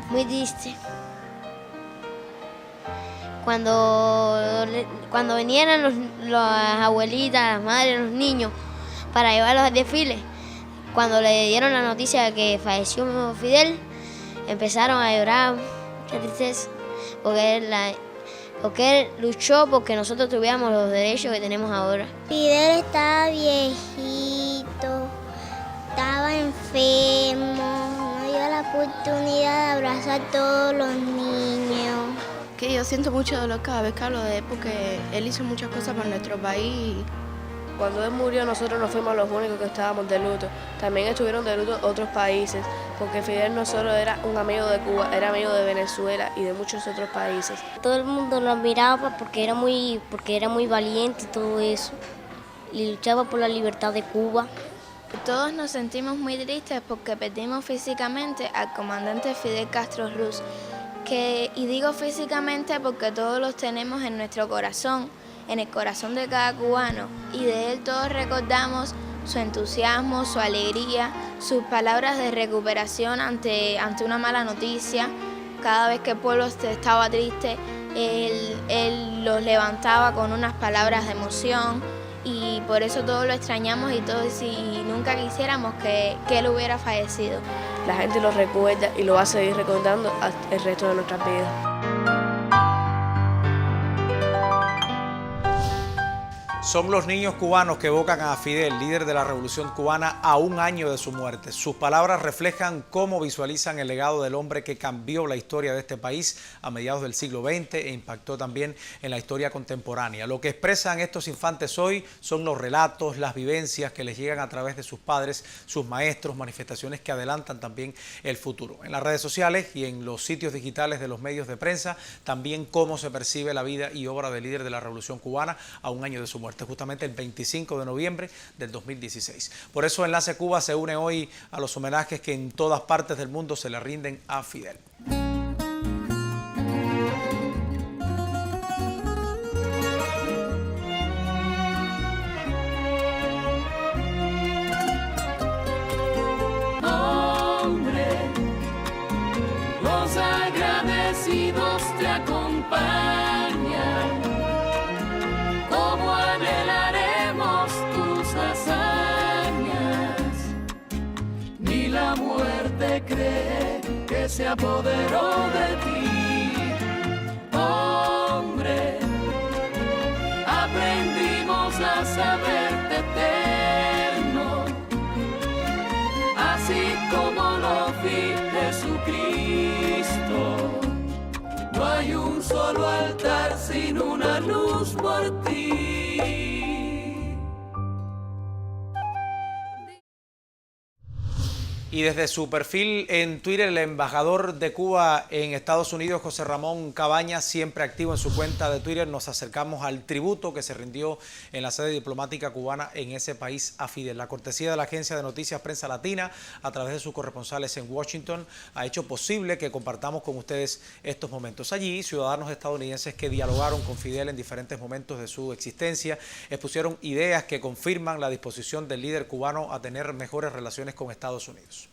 Muy triste. Cuando vinieran las abuelitas, las madres, los niños para llevarlos al desfile, cuando le dieron la noticia de que falleció Fidel, empezaron a llorar, mucha tristeza, porque él luchó porque nosotros tuviéramos los derechos que tenemos ahora. Fidel estaba viejito, estaba enfermo, no dio la oportunidad de abrazar a todos los niños. Que yo siento mucho dolor cada vez que hablo de él porque él hizo muchas cosas por nuestro país. Cuando él murió nosotros no fuimos los únicos que estábamos de luto. También estuvieron de luto otros países, porque Fidel no solo era un amigo de Cuba, era amigo de Venezuela y de muchos otros países. Todo el mundo lo admiraba porque era muy valiente y todo eso. Y luchaba por la libertad de Cuba. Todos nos sentimos muy tristes porque perdimos físicamente al comandante Fidel Castro Ruz. Y digo físicamente porque todos los tenemos en nuestro corazón, en el corazón de cada cubano, y de él todos recordamos su entusiasmo, su alegría, sus palabras de recuperación ante una mala noticia. Cada vez que el pueblo estaba triste, él los levantaba con unas palabras de emoción, y por eso todos lo extrañamos y nunca quisiéramos que él hubiera fallecido. La gente lo recuerda y lo va a seguir recordando el resto de nuestras vidas. Son los niños cubanos que evocan a Fidel, líder de la Revolución Cubana, a un año de su muerte. Sus palabras reflejan cómo visualizan el legado del hombre que cambió la historia de este país a mediados del siglo XX e impactó también en la historia contemporánea. Lo que expresan estos infantes hoy son los relatos, las vivencias que les llegan a través de sus padres, sus maestros, manifestaciones que adelantan también el futuro. En las redes sociales y en los sitios digitales de los medios de prensa, también cómo se percibe la vida y obra del líder de la Revolución Cubana a un año de su muerte, justamente el 25 de noviembre del 2016. Por eso Enlace Cuba se une hoy a los homenajes que en todas partes del mundo se le rinden a Fidel. Hombre, los agradecidos te acompañan. La muerte cree que se apoderó de ti. Hombre, aprendimos a saberte eterno, así como lo vi Jesucristo. No hay un solo altar sin una luz por ti. Y desde su perfil en Twitter, el embajador de Cuba en Estados Unidos, José Ramón Cabañas, siempre activo en su cuenta de Twitter, nos acercamos al tributo que se rindió en la sede diplomática cubana en ese país a Fidel. La cortesía de la agencia de noticias Prensa Latina, a través de sus corresponsales en Washington, ha hecho posible que compartamos con ustedes estos momentos. Allí, ciudadanos estadounidenses que dialogaron con Fidel en diferentes momentos de su existencia, expusieron ideas que confirman la disposición del líder cubano a tener mejores relaciones con Estados Unidos.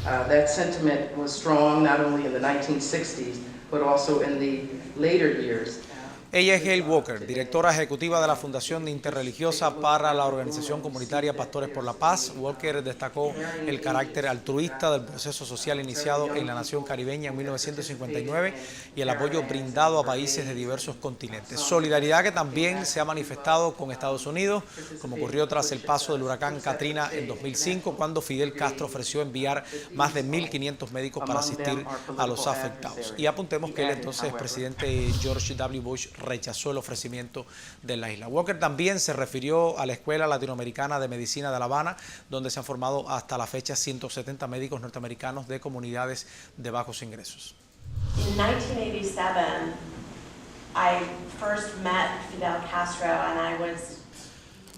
That sentiment was strong not only in the 1960s, but also in the later years. Ella es Gail Walker, directora ejecutiva de la Fundación Interreligiosa para la Organización Comunitaria Pastores por la Paz. Walker destacó el carácter altruista del proceso social iniciado en la nación caribeña en 1959 y el apoyo brindado a países de diversos continentes. Solidaridad que también se ha manifestado con Estados Unidos, como ocurrió tras el paso del huracán Katrina en 2005, cuando Fidel Castro ofreció enviar más de 1.500 médicos para asistir a los afectados. Y apuntemos que el entonces presidente George W. Bush rechazó el ofrecimiento de la isla. Walker también se refirió a la Escuela Latinoamericana de Medicina de La Habana, donde se han formado hasta la fecha 170 médicos norteamericanos de comunidades de bajos ingresos. In 1987, I first met Fidel Castro and I was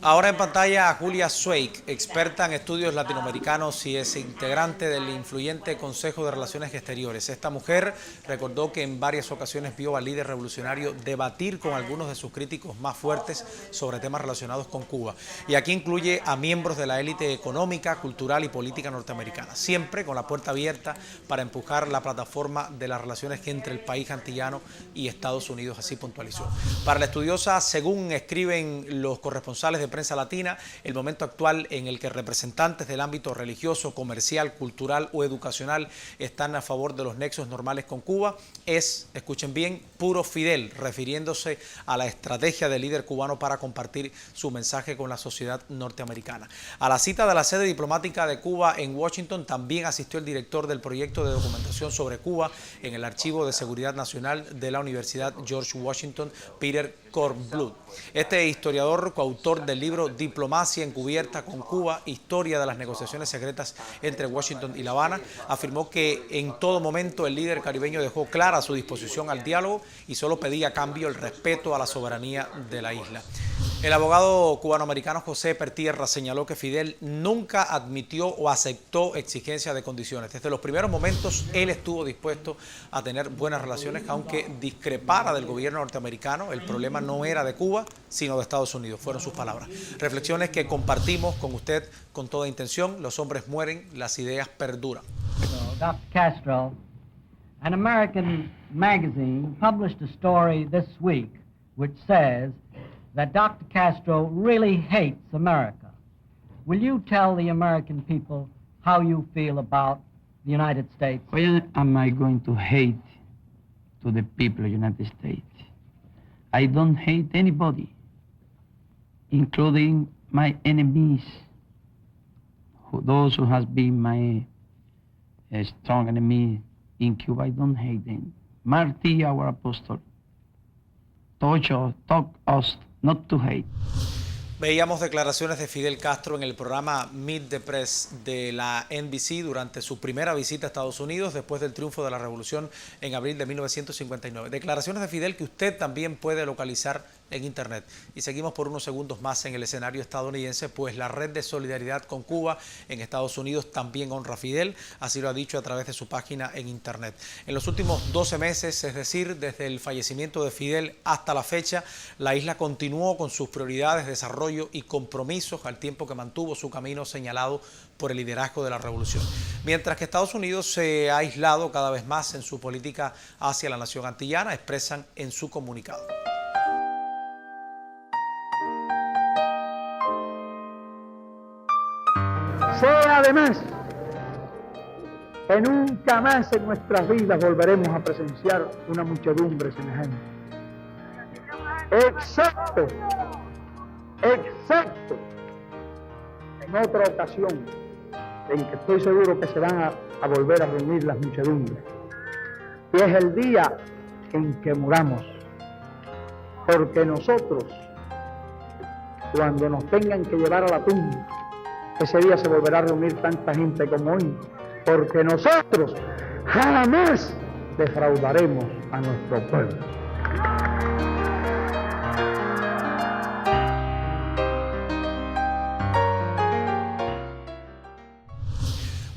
Ahora en pantalla a Julia Zweig, experta en estudios latinoamericanos y es integrante del influyente Consejo de Relaciones Exteriores. Esta mujer recordó que en varias ocasiones vio al líder revolucionario debatir con algunos de sus críticos más fuertes sobre temas relacionados con Cuba. Y aquí incluye a miembros de la élite económica, cultural y política norteamericana, siempre con la puerta abierta para empujar la plataforma de las relaciones entre el país antillano y Estados Unidos, así puntualizó. Para la estudiosa, según escriben los corresponsales de prensa latina, el momento actual en el que representantes del ámbito religioso, comercial, cultural o educacional están a favor de los nexos normales con Cuba es, escuchen bien, puro Fidel, refiriéndose a la estrategia del líder cubano para compartir su mensaje con la sociedad norteamericana. A la cita de la sede diplomática de Cuba en Washington también asistió el director del proyecto de documentación sobre Cuba en el Archivo de Seguridad Nacional de la Universidad George Washington, Peter Kornbluth. Este historiador, coautor del libro Diplomacia encubierta con Cuba, historia de las negociaciones secretas entre Washington y La Habana, afirmó que en todo momento el líder caribeño dejó clara su disposición al diálogo y solo pedía a cambio el respeto a la soberanía de la isla. El abogado cubanoamericano José Pertierra señaló que Fidel nunca admitió o aceptó exigencias de condiciones. Desde los primeros momentos él estuvo dispuesto a tener buenas relaciones, aunque discrepara del gobierno norteamericano. El problema no era de Cuba, sino de Estados Unidos, fueron sus palabras. Reflexiones que compartimos con usted con toda intención. Los hombres mueren, las ideas perduran. Dr. Castro, an American magazine published a story this week which says that Dr. Castro really hates America. Will you tell the American people how you feel about the United States? Why am I going to hate to the people of the United States? I don't hate anybody, including my enemies, those who has been my strong enemy in Cuba. I don't hate them. Marty, our apostle, taught us not to hate. Veíamos declaraciones de Fidel Castro en el programa Meet the Press de la NBC durante su primera visita a Estados Unidos después del triunfo de la revolución en abril de 1959. Declaraciones de Fidel que usted también puede localizar en internet. Y seguimos por unos segundos más en el escenario estadounidense, pues la red de solidaridad con Cuba en Estados Unidos también honra a Fidel, así lo ha dicho a través de su página en internet. En los últimos 12 meses, es decir, desde el fallecimiento de Fidel hasta la fecha, la isla continuó con sus prioridades, desarrollo y compromisos al tiempo que mantuvo su camino señalado por el liderazgo de la revolución. Mientras que Estados Unidos se ha aislado cada vez más en su política hacia la nación antillana, expresan en su comunicado. Sé además que nunca más en nuestras vidas volveremos a presenciar una muchedumbre semejante. Excepto en otra ocasión en que estoy seguro que se van a volver a reunir las muchedumbres. Y es el día en que muramos. Porque nosotros, cuando nos tengan que llevar a la tumba, ese día se volverá a reunir tanta gente como hoy, porque nosotros jamás defraudaremos a nuestro pueblo.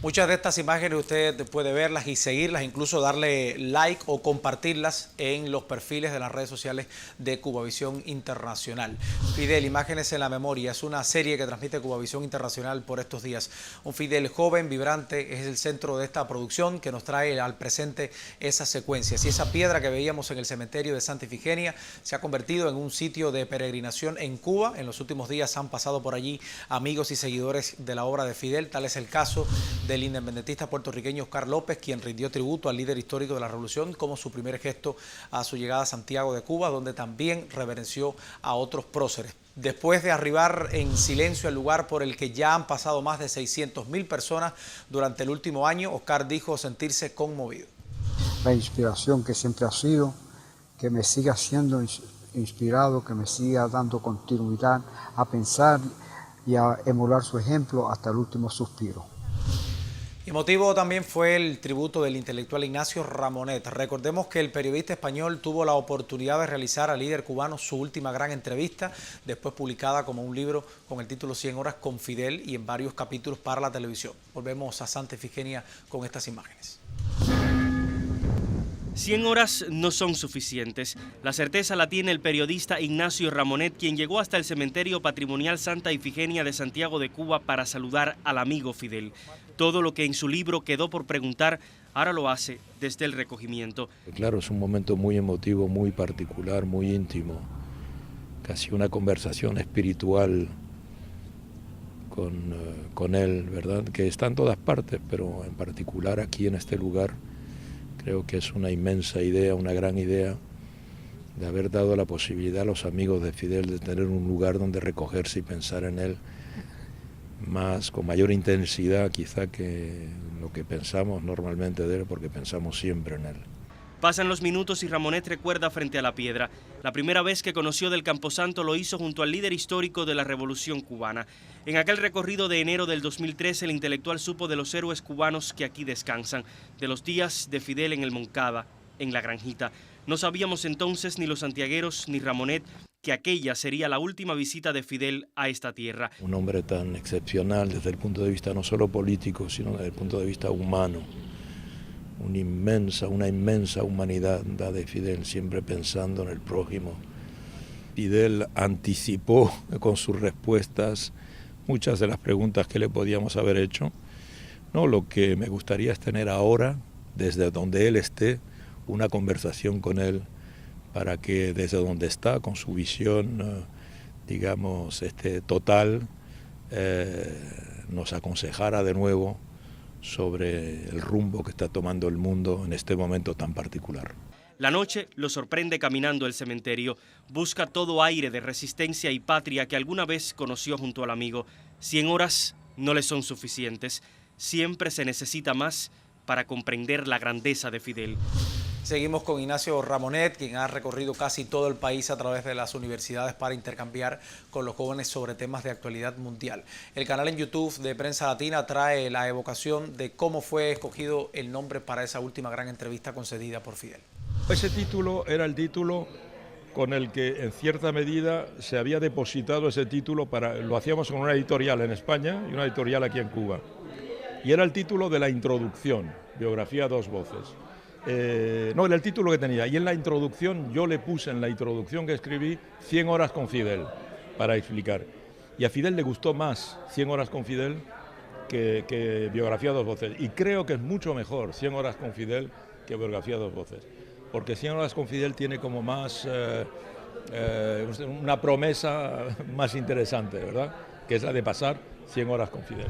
Muchas de estas imágenes usted puede verlas y seguirlas, incluso darle like o compartirlas en los perfiles de las redes sociales de Cubavisión Internacional. Fidel, Imágenes en la Memoria, es una serie que transmite Cubavisión Internacional por estos días. Un Fidel joven, vibrante, es el centro de esta producción que nos trae al presente esas secuencias. Y esa piedra que veíamos en el cementerio de Santa Ifigenia se ha convertido en un sitio de peregrinación en Cuba. En los últimos días han pasado por allí amigos y seguidores de la obra de Fidel. Tal es el caso del independentista puertorriqueño Oscar López, quien rindió tributo al líder histórico de la revolución como su primer gesto a su llegada a Santiago de Cuba, donde también reverenció a otros próceres. Después de arribar en silencio al lugar por el que ya han pasado más de 600.000 personas durante el último año, Oscar dijo sentirse conmovido. La inspiración que siempre ha sido, que me siga siendo inspirado, que me siga dando continuidad a pensar y a emular su ejemplo hasta el último suspiro. Emotivo también fue el tributo del intelectual Ignacio Ramonet. Recordemos que el periodista español tuvo la oportunidad de realizar al líder cubano su última gran entrevista, después publicada como un libro con el título 100 horas con Fidel y en varios capítulos para la televisión. Volvemos a Santa Ifigenia con estas imágenes. 100 horas no son suficientes. La certeza la tiene el periodista Ignacio Ramonet, quien llegó hasta el cementerio patrimonial Santa Ifigenia de Santiago de Cuba para saludar al amigo Fidel. Todo lo que en su libro quedó por preguntar, ahora lo hace desde el recogimiento. Claro, es un momento muy emotivo, muy particular, muy íntimo. Casi una conversación espiritual con él, ¿verdad? Que está en todas partes, pero en particular aquí en este lugar. Creo que es una inmensa idea, una gran idea, de haber dado la posibilidad a los amigos de Fidel de tener un lugar donde recogerse y pensar en él con mayor intensidad quizá que lo que pensamos normalmente de él, porque pensamos siempre en él. Pasan los minutos y Ramonet recuerda frente a la piedra. La primera vez que conoció del Camposanto lo hizo junto al líder histórico de la Revolución Cubana. En aquel recorrido de enero del 2013, el intelectual supo de los héroes cubanos que aquí descansan, de los días de Fidel en el Moncada, en la Granjita. No sabíamos entonces ni los santiagueros ni Ramonet que aquella sería la última visita de Fidel a esta tierra. Un hombre tan excepcional desde el punto de vista no solo político, sino desde el punto de vista humano. Una inmensa humanidad la de Fidel, siempre pensando en el prójimo. Fidel anticipó con sus respuestas muchas de las preguntas que le podíamos haber hecho. No, lo que me gustaría es tener ahora, desde donde él esté, una conversación con él para que desde donde está, con su visión, digamos, total, nos aconsejara de nuevo sobre el rumbo que está tomando el mundo en este momento tan particular. La noche lo sorprende caminando el cementerio. Busca todo aire de resistencia y patria que alguna vez conoció junto al amigo. 100 horas no le son suficientes. Siempre se necesita más para comprender la grandeza de Fidel. Seguimos con Ignacio Ramonet, quien ha recorrido casi todo el país a través de las universidades para intercambiar con los jóvenes sobre temas de actualidad mundial. El canal en YouTube de Prensa Latina trae la evocación de cómo fue escogido el nombre para esa última gran entrevista concedida por Fidel. Ese título era el título con el que en cierta medida se había depositado ese título, lo hacíamos con una editorial en España y una editorial aquí en Cuba. Y era el título de la introducción, biografía a dos voces. No, era el título que tenía. Y en la introducción, yo le puse en la introducción que escribí 100 horas con Fidel, para explicar. Y a Fidel le gustó más 100 horas con Fidel que biografía a dos voces. Y creo que es mucho mejor 100 horas con Fidel que biografía a dos voces. Porque 100 horas con Fidel tiene como más una promesa más interesante, ¿verdad? Que es la de pasar 100 horas con Fidel.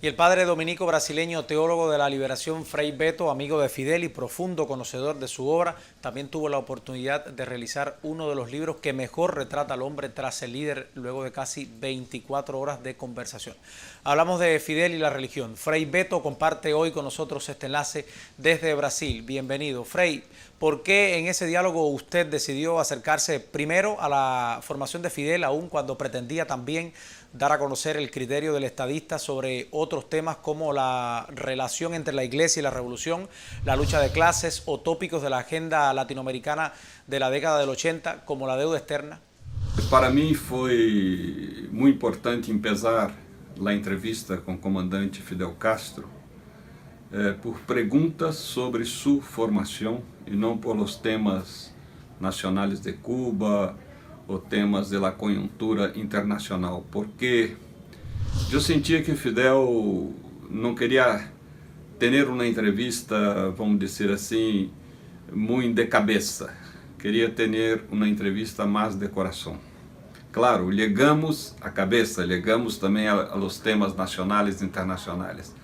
Y el padre dominico brasileño, teólogo de la liberación, Frei Beto, amigo de Fidel y profundo conocedor de su obra, también tuvo la oportunidad de realizar uno de los libros que mejor retrata al hombre tras el líder luego de casi 24 horas de conversación. Hablamos de Fidel y la religión. Frei Beto comparte hoy con nosotros este enlace desde Brasil. Bienvenido. Frei, ¿por qué en ese diálogo usted decidió acercarse primero a la formación de Fidel, aun cuando pretendía también dar a conocer el criterio del estadista sobre otros temas como la relación entre la Iglesia y la revolución, la lucha de clases o tópicos de la agenda latinoamericana de la década del 80 como la deuda externa? Para mí foi muy importante empezar la entrevista con el comandante Fidel Castro por preguntas sobre su formación y no por los temas nacionales de Cuba o temas de la coyuntura internacional, porque yo sentía que Fidel no quería tener una entrevista, vamos decir así, muy de cabeza, quería tener una entrevista más de corazón. Claro, llegamos a cabeza, llegamos también a los temas nacionales e internacionales,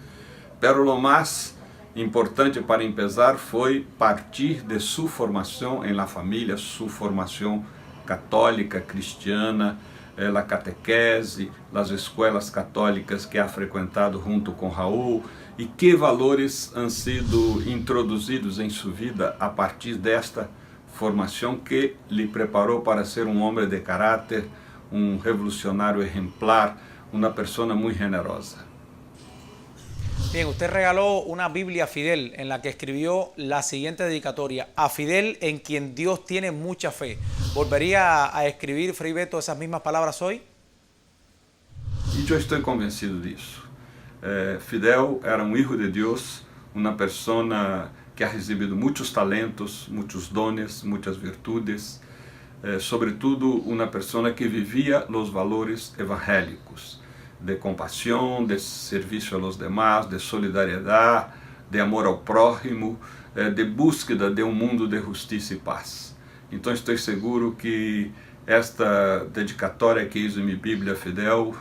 pero lo más importante para empezar foi partir de su formación en la familia, su formación católica, cristiana, la catequese, las escuelas católicas que ha frequentado junto com Raul e que valores han sido introduzidos em sua vida a partir desta formação que lhe preparou para ser um homem de caráter, revolucionário exemplar, uma pessoa muito generosa. Bien, usted regaló una Biblia a Fidel en la que escribió la siguiente dedicatoria: a Fidel, en quien Dios tiene mucha fe. ¿Volvería a escribir, Frei Beto, esas mismas palabras hoy? E eu estou convencido disso. Fidel era um hijo de Deus, uma pessoa que ha recebido muitos talentos, muitos dones, muitas virtudes, sobretudo uma pessoa que vivia os valores evangélicos, de compaixão, de serviço a los demás, de solidariedade, de amor ao prójimo, de búsqueda de um mundo de justiça e paz. Então estou seguro que esta dedicatória que hizo em minha Bíblia a Fidel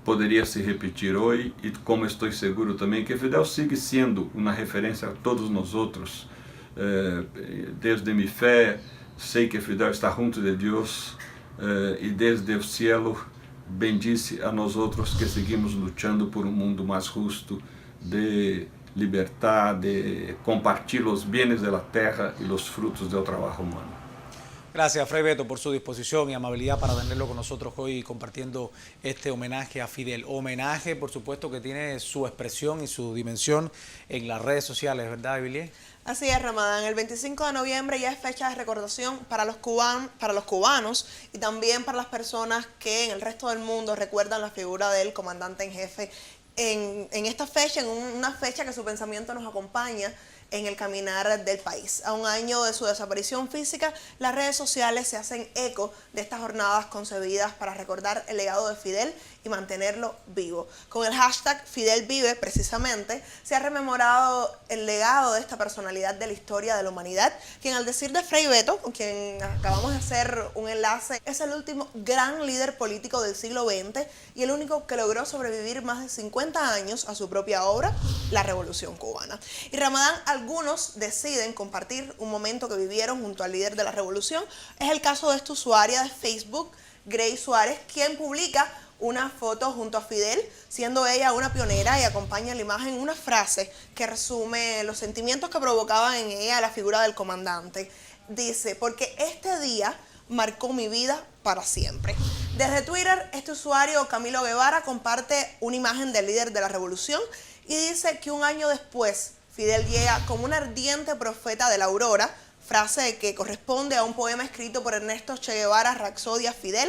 poderia se repetir hoje, e como estou seguro também que Fidel sigue sendo uma referência a todos nós outros. Desde minha fé, sei que Fidel está junto de Deus, e desde o cielo bendice a nós outros que seguimos lutando por um mundo mais justo, de libertad, de compartir los bienes de la tierra y los frutos del trabajo humano. Gracias, Frei Beto, por su disposición y amabilidad para tenerlo con nosotros hoy compartiendo este homenaje a Fidel. Homenaje, por supuesto, que tiene su expresión y su dimensión en las redes sociales, ¿verdad, Evilie? Así es, Ramadán. El 25 de noviembre ya es fecha de recordación para los cubanos y también para las personas que en el resto del mundo recuerdan la figura del comandante en jefe en esta fecha, en una fecha que su pensamiento nos acompaña en el caminar del país. A un año de su desaparición física, las redes sociales se hacen eco de estas jornadas concebidas para recordar el legado de Fidel y mantenerlo vivo. Con el hashtag FidelVive, precisamente, se ha rememorado el legado de esta personalidad de la historia de la humanidad, quien, al decir de Frei Beto, con quien acabamos de hacer un enlace, es el último gran líder político del siglo XX y el único que logró sobrevivir más de 50 años a su propia obra, la Revolución Cubana. Y Ramadán, algunos deciden compartir un momento que vivieron junto al líder de la revolución. Es el caso de esta usuaria de Facebook, Grace Suárez, quien publica una foto junto a Fidel, siendo ella una pionera, y acompaña en la imagen una frase que resume los sentimientos que provocaba en ella la figura del comandante. Dice: porque este día marcó mi vida para siempre. Desde Twitter, este usuario, Camilo Guevara, comparte una imagen del líder de la revolución y dice que un año después Fidel llega como un ardiente profeta de la aurora, frase que corresponde a un poema escrito por Ernesto Che Guevara, Rapsodia Fidel,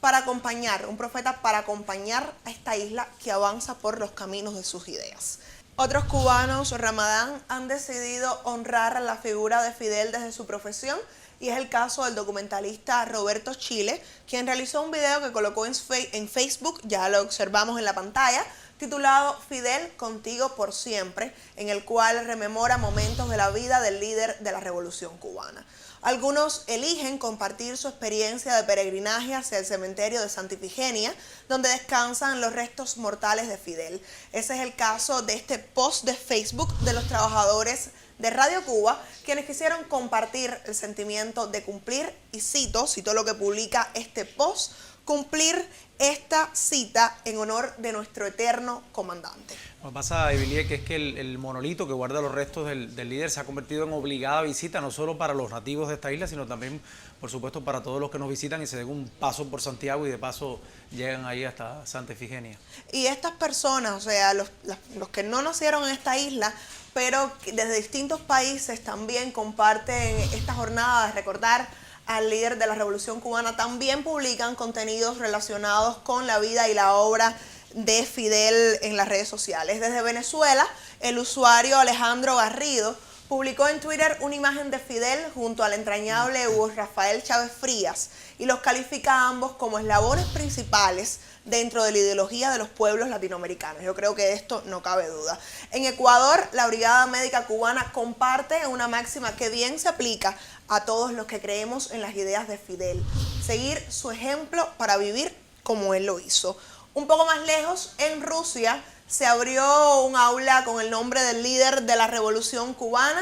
para acompañar, un profeta para acompañar a esta isla que avanza por los caminos de sus ideas. Otros cubanos, Ramadán, han decidido honrar a la figura de Fidel desde su profesión, y es el caso del documentalista Roberto Chile, quien realizó un video que colocó en Facebook, ya lo observamos en la pantalla, titulado Fidel, contigo por siempre, en el cual rememora momentos de la vida del líder de la Revolución Cubana. Algunos eligen compartir su experiencia de peregrinaje hacia el cementerio de Santa Ifigenia, donde descansan los restos mortales de Fidel. Ese es el caso de este post de Facebook de los trabajadores de Radio Cuba, quienes quisieron compartir el sentimiento de cumplir, y cito lo que publica este post: cumplir esta cita en honor de nuestro eterno comandante. Lo que pasa, Evilie, que es que el monolito que guarda los restos del líder se ha convertido en obligada visita, no solo para los nativos de esta isla, sino también, por supuesto, para todos los que nos visitan y se den un paso por Santiago y de paso llegan ahí hasta Santa Ifigenia. Y estas personas, o sea, los que no nacieron en esta isla, pero desde distintos países también comparten esta jornada de recordar al líder de la Revolución Cubana, también publican contenidos relacionados con la vida y la obra de Fidel en las redes sociales. Desde Venezuela, el usuario Alejandro Garrido publicó en Twitter una imagen de Fidel junto al entrañable Hugo Rafael Chávez Frías y los califica a ambos como eslabones principales dentro de la ideología de los pueblos latinoamericanos. Yo creo que de esto no cabe duda. En Ecuador, la Brigada Médica Cubana comparte una máxima que bien se aplica a todos los que creemos en las ideas de Fidel: seguir su ejemplo para vivir como él lo hizo. Un poco más lejos, en Rusia, se abrió un aula con el nombre del líder de la Revolución Cubana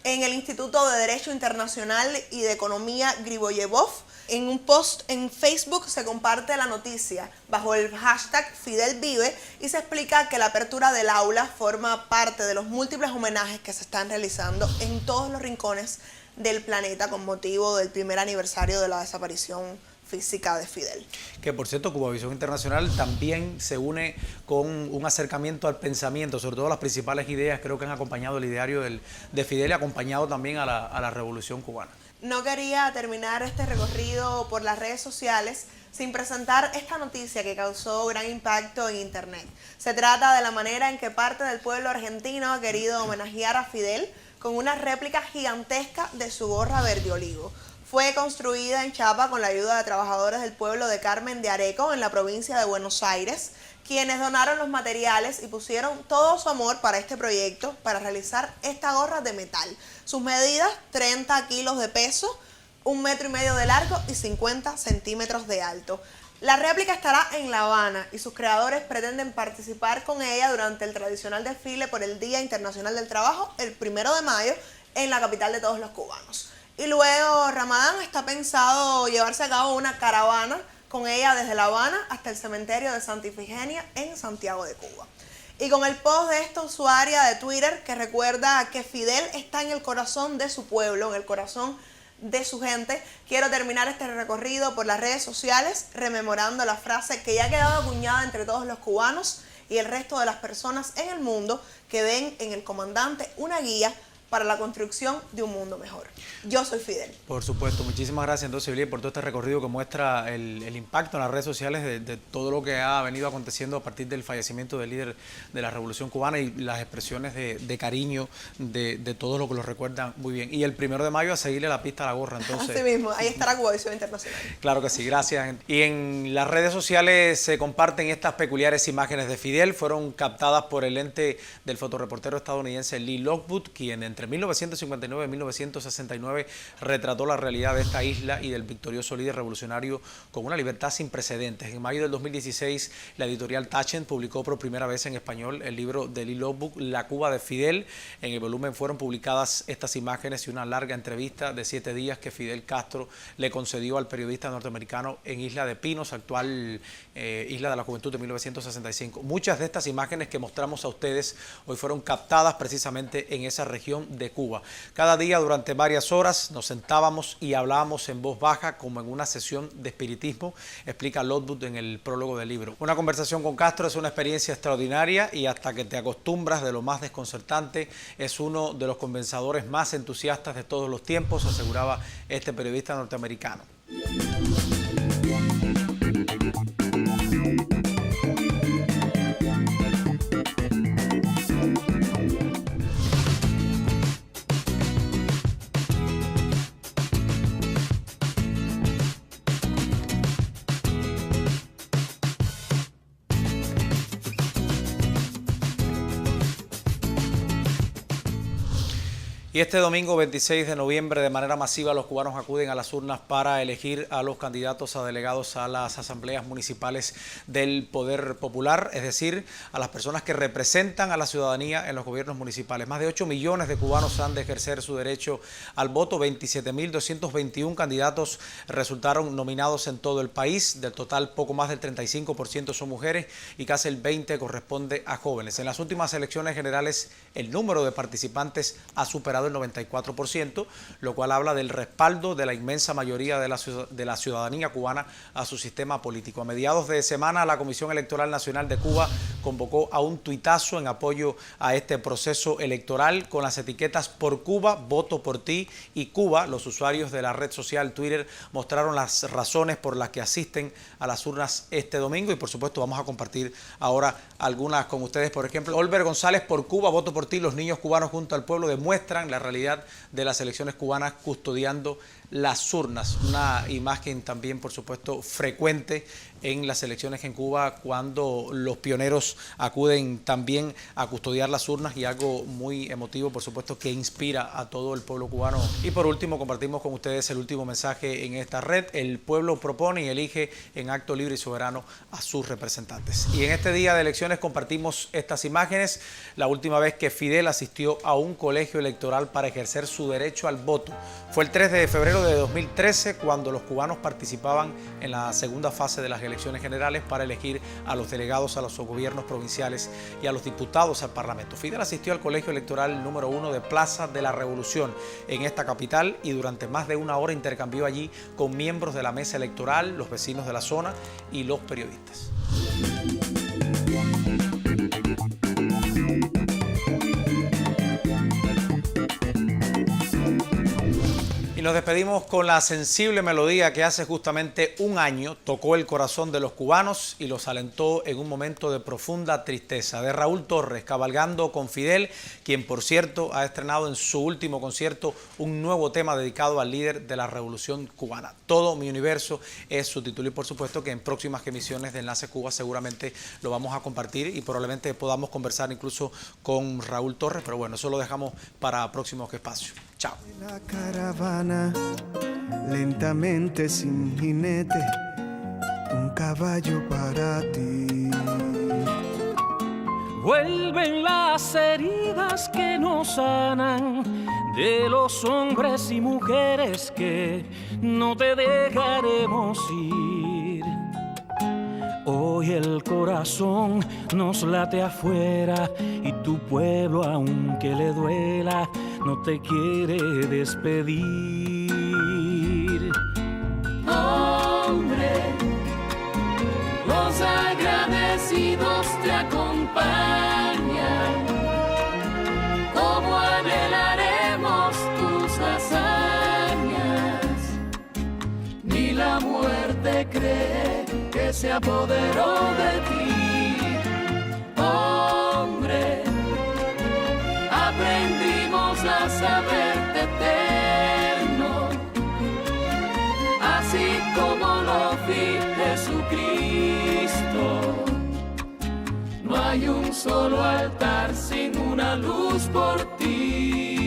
en el Instituto de Derecho Internacional y de Economía Griboyevov. En un post en Facebook se comparte la noticia bajo el hashtag FidelVive y se explica que la apertura del aula forma parte de los múltiples homenajes que se están realizando en todos los rincones del planeta con motivo del primer aniversario de la desaparición física de Fidel. Que por cierto, Cubavisión Internacional también se une con un acercamiento al pensamiento, sobre todo las principales ideas creo que han acompañado el ideario de Fidel y acompañado también a la Revolución Cubana. No quería terminar este recorrido por las redes sociales sin presentar esta noticia que causó gran impacto en internet. Se trata de la manera en que parte del pueblo argentino ha querido homenajear a Fidel con una réplica gigantesca de su gorra verde olivo. Fue construida en Chapa con la ayuda de trabajadores del pueblo de Carmen de Areco en la provincia de Buenos Aires, quienes donaron los materiales y pusieron todo su amor para este proyecto para realizar esta gorra de metal. Sus medidas, 30 kilos de peso, 1,5 metros de largo y 50 centímetros de alto. La réplica estará en La Habana y sus creadores pretenden participar con ella durante el tradicional desfile por el Día Internacional del Trabajo, el 1 de mayo, en la capital de todos los cubanos. Y luego Ramadán está pensado llevarse a cabo una caravana con ella desde La Habana hasta el cementerio de Santa Ifigenia en Santiago de Cuba. Y con el post de esta usuaria de Twitter que recuerda que Fidel está en el corazón de su pueblo, en el corazón de su gente, quiero terminar este recorrido por las redes sociales rememorando la frase que ya ha quedado acuñada entre todos los cubanos y el resto de las personas en el mundo que ven en el comandante una guía para la construcción de un mundo mejor. Yo soy Fidel. Por supuesto, muchísimas gracias entonces, Billy, por todo este recorrido que muestra el impacto en las redes sociales de todo lo que ha venido aconteciendo a partir del fallecimiento del líder de la Revolución Cubana y las expresiones de cariño de todos los que lo recuerdan muy bien. Y el 1 de mayo a seguirle la pista a la gorra, entonces. Así mismo, ahí estará Cubavisión Internacional. Claro que sí, gracias. Y en las redes sociales se comparten estas peculiares imágenes de Fidel, fueron captadas por el lente del fotoreportero estadounidense Lee Lockwood, quien entre 1959 y 1969 retrató la realidad de esta isla y del victorioso líder revolucionario con una libertad sin precedentes. En mayo del 2016, la editorial Taschen publicó por primera vez en español el libro de Lee Lockwood, La Cuba de Fidel. En el volumen fueron publicadas estas imágenes y una larga entrevista de 7 días que Fidel Castro le concedió al periodista norteamericano en Isla de Pinos, actual Isla de la Juventud de 1965. Muchas de estas imágenes que mostramos a ustedes hoy fueron captadas precisamente en esa región de Cuba. Cada día durante varias horas nos sentábamos y hablábamos en voz baja como en una sesión de espiritismo, explica Lockwood en el prólogo del libro. Una conversación con Castro es una experiencia extraordinaria y hasta que te acostumbras de lo más desconcertante es uno de los conversadores más entusiastas de todos los tiempos, aseguraba este periodista norteamericano. Y este domingo 26 de noviembre, de manera masiva, los cubanos acuden a las urnas para elegir a los candidatos a delegados a las asambleas municipales del Poder Popular, es decir, a las personas que representan a la ciudadanía en los gobiernos municipales. Más de 8 millones de cubanos han de ejercer su derecho al voto. 27.221 candidatos resultaron nominados en todo el país. Del total, poco más del 35% son mujeres y casi el 20% corresponde a jóvenes. En las últimas elecciones generales, el número de participantes ha superado el 94%, lo cual habla del respaldo de la inmensa mayoría de la ciudadanía cubana a su sistema político. A mediados de semana, la Comisión Electoral Nacional de Cuba convocó a un tuitazo en apoyo a este proceso electoral con las etiquetas Por Cuba, Voto por Ti y Cuba. Los usuarios de la red social Twitter mostraron las razones por las que asisten a las urnas este domingo y por supuesto vamos a compartir ahora algunas con ustedes. Por ejemplo, Olver González: Por Cuba, Voto por Ti. Los niños cubanos junto al pueblo demuestran la realidad de las elecciones cubanas custodiando las urnas. Una imagen también, por supuesto, frecuente en las elecciones en Cuba cuando los pioneros acuden también a custodiar las urnas y algo muy emotivo, por supuesto, que inspira a todo el pueblo cubano. Y por último, compartimos con ustedes el último mensaje en esta red. El pueblo propone y elige en acto libre y soberano a sus representantes. Y en este día de elecciones compartimos estas imágenes. La última vez que Fidel asistió a un colegio electoral electoral para ejercer su derecho al voto. Fue el 3 de febrero de 2013 cuando los cubanos participaban en la segunda fase de las elecciones generales para elegir a los delegados a los gobiernos provinciales y a los diputados al Parlamento. Fidel asistió al colegio electoral número 1 de Plaza de la Revolución en esta capital y durante más de una hora intercambió allí con miembros de la mesa electoral, los vecinos de la zona y los periodistas. Y nos despedimos con la sensible melodía que hace justamente un año tocó el corazón de los cubanos y los alentó en un momento de profunda tristeza, de Raúl Torres, cabalgando con Fidel, quien por cierto ha estrenado en su último concierto un nuevo tema dedicado al líder de la revolución cubana. Todo mi universo es su título y por supuesto que en próximas emisiones de Enlace Cuba seguramente lo vamos a compartir y probablemente podamos conversar incluso con Raúl Torres, pero bueno, eso lo dejamos para próximos espacios. Chao. La caravana, lentamente sin jinete, un caballo para ti. Vuelven las heridas que nos sanan de los hombres y mujeres que no te dejaremos ir. Hoy el corazón nos late afuera y tu pueblo, aunque le duela, no te quiere despedir. Hombre, los agradecidos te acompañan. ¿Cómo anhelaremos tus hazañas? Ni la muerte cree que se apoderó de ti. Hombre, aprendimos a saberte eterno, así como lo vi Jesucristo. No hay un solo altar sin una luz por ti.